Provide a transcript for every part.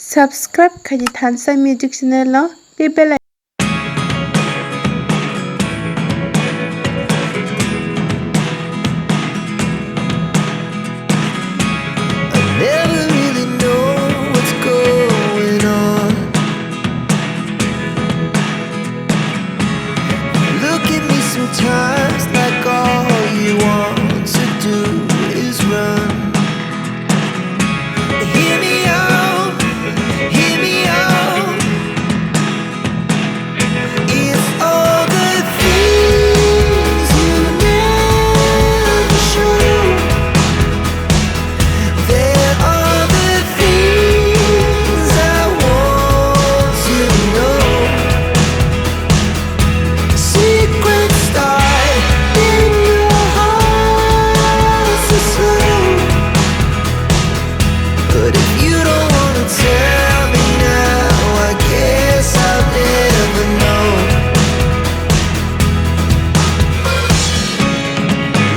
Subscribe khaji Thansai Music Channel lo bell Never really know what's going on. Look at me sometimes like all you want to do is run. Hear me out, hear me out. It's all the things you never show. There are the things I want to know. Secrets start in your heart so slow. But if you don't wanna tell me now, I guess I'll never know.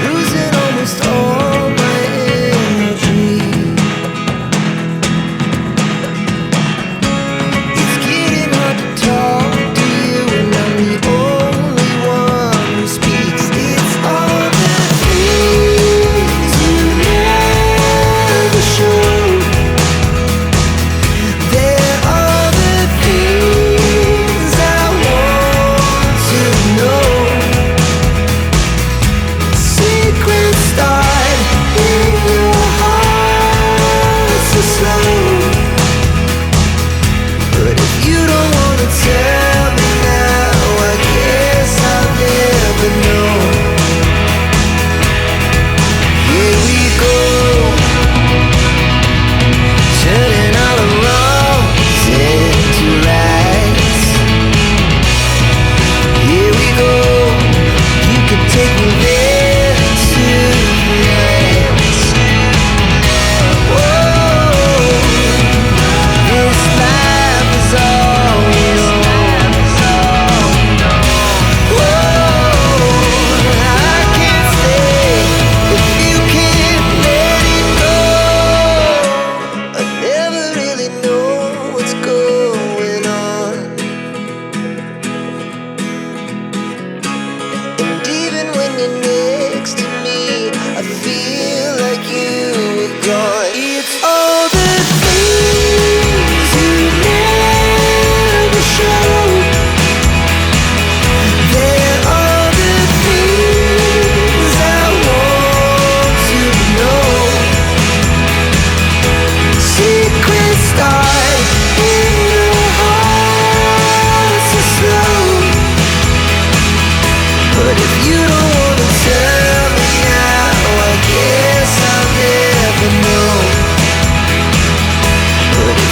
Losing almost all my energy. It's getting hard to talk to you, and I'm the only one who speaks. It's all the things you never show. There are the things I want to know. Secrets start in your heart so slow. But if you don't wanna tell me now, I guess I'll never know. Here we go, turning all the wrongs into rights. Here we go, you can take me there tonight. Whoa, this life is all we know. Whoa, I can't stay if you can't let it go. I never really know what's going on. And even when you're next to me, I feel like you were gone. It's all the things you never show. There are the things I want to know. Secrets start in